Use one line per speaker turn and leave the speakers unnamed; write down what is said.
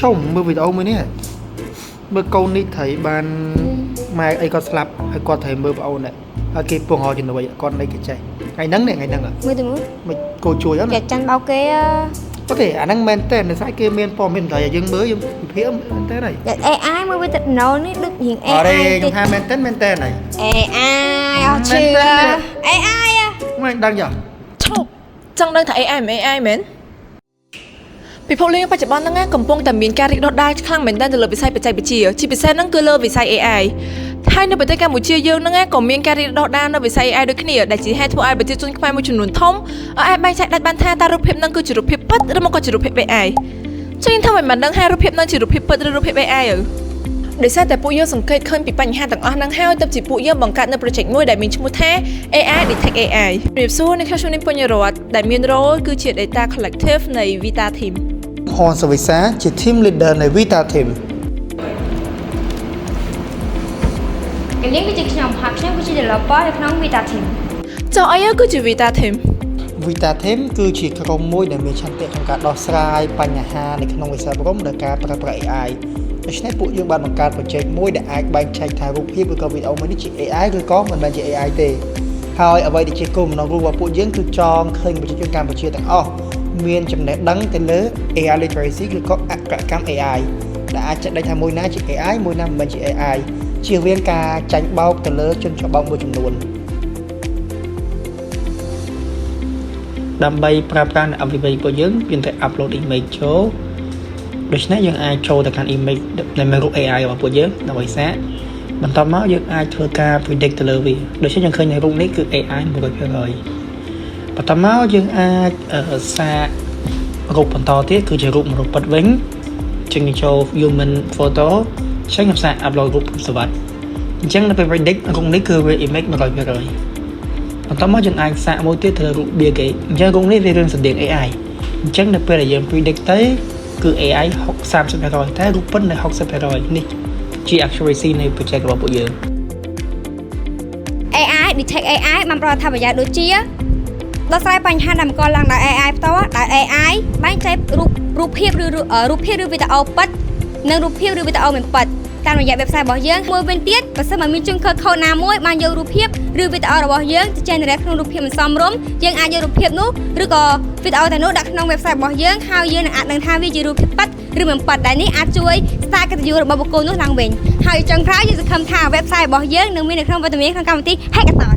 sống mưa video mới nè mưa câu ní thấy ban mai ai con slap hay con thấy mưa video này cái buồng họ chừng vậy con đây cái chạy ngày nắng này ngày nắng à
mưa từ mưa
mày cô chuối lắm
kẹt chân bao cái
có thể anh đang men tên này sai kia men pom men thời dương mới dương phía thế này
AI mới biết tịch nấu ní được hiện AI
ở đây trong hai men tên này
AI chưa AI à
mày đang giờ
ចង់ដឹងថា AI មិន AI មែនពិភពលោកបច្ចុប្បន្នហ្នឹងកំពុងតែមានការរីកដុះដាលខ្លាំងមែនទែនទៅលើវិស័យបច្ចេកវិទ្យាជាពិសេសហ្នឹងគឺលើវិស័យ AI ហើយនៅប្រទេសកម្ពុជាយើងហ្នឹងក៏មានការរីកដុះដាលនៅវិស័យ AI ដូចគ្នាដែលជាហេតុធ្វើឲ្យប្រជាជនខ្មែរមួយចំនួនធំអាចបែងចែកដាច់បានថាតើរូបភាពហ្នឹងគឺជារូបភាពពិតឬមកក៏ជារូបភាព AI ចឹងខ្ញុំថាមិនដឹងថារូបភាពហ្នឹងជារូបភាពពិតឬរូបភាព AI ទៅដោយសារតែពួកយើងសង្កេតឃើញពីបញ្ហាទាំងអស់ហ្នឹងហើយទើបជាពួកយើងបង្កើតនៅ project មួយដែលមានឈ្មោះថា AI Detect AI ជំរាបសួរអ្នកខ្ញុំឈ្មោះនេះពញ្ញរតន៍ដែលមាន role គឺជា data collective នៃ Vita Team
ហនសវិសាជា team leader នៃ Vita Team
គេនិយាយគឺជាខ្ញុំហើយខ្ញុំគឺជា developer នៅក្នុង Vita Team
ចុះអីគឺជា Vita Team
Vita Team គឺជាក្រុមមួយដែលមានឆន្ទៈក្នុងការដោះស្រាយបញ្ហានៅក្នុងវិស័យអប់រំដោយការប្រើប្រាស់ AI ដូច្នេះពួកយើងបានបង្កើត project មួយដែលអាចបែងចែកថារូបភាពឬក៏វីដេអូមួយនេះជា AI ឬក៏មិនមែនជា AI ទេហើយអ្វីដែលជាគោលបំណងរបស់ពួកយើងគឺចង់ឃើញប្រជាជនកម្ពុជាទាំងអស់មានចំណេះដឹងទៅលើ AI literacy ឬក៏អក្ខរកម្ម AI ដែលអាចចាត់ដៃថាមួយណាជា AI មួយណាមិនមែនជា AI ជៀសវាងការចាញ់បោកទៅលើជនច្បោកមួយចំនួនដើម្បីប្រើប្រាស់នៅ application របស់យើងយើងត្រូវ upload image ចូលដូច្នេះយើងអាចចូលទៅកាន់ image ដែលមានរូប AI របស់ពួកយើងដើម្បីសាកបន្ទាប់មកយើងអាចធ្វើការ predict ទៅលើវាដូច្នេះយើងឃើញនៅរូបនេះគឺ AI 100%បន្ទាប់មកយើងអាចសាករូបបន្តទៀតគឺជារូបមនុស្សពិតវិញចឹងយើងចូល human photo ចឹងខ្ញុំសាក upload រូបសវត្ថអញ្ចឹងនៅពេល predict រូបនេះគឺវា image 100%បន្ទាប់មកយើងអាចសាកមួយទៀតទៅលើរូប Bill Gates អញ្ចឹងរូបនេះវារឿងសម្ដែង AI អញ្ចឹងនៅពេលដែលយើង predict ទៅគឺ AI 30% តែរូបពិតនៅ 60% នេះជា accuracy នៃ project របស់ពួកយើង
AI Detect AI បានប្រថាបយាដូចជាដោះស្រាយបញ្ហាដែលបង្កឡើងដោយ AI ផ្ទាល់ដោយ AI បែងចែករូបភាពឬវីដេអូពិតនិងរូបភាពឬវីដេអូមិនពិតតាមរយៈ website របស់យើងមួយវិញទៀតបើសិនបើមានជនខិលខូចណាមួយបានយករូបភាពឬវីដេអូរបស់យើងទៅ generate ក្នុងរូបភាពមិនសមរម្យយើងអាចយករូបភាពនោះឬក៏វីដេអូទាំងនោះដាក់ក្នុង website របស់យើងហើយយើងនឹងអាចដឹងថាវាជារូបភាពពិតឬមិនពិតដែលនេះអាចជួយស្ថាបកិត្តិយសរបស់បុគ្គលនោះឡើងវិញហើយចុងក្រោយយើងសង្ឃឹមថា website របស់យើងនឹងមាននៅក្នុងវត្តមានក្នុងកម្មវិធី Hackathon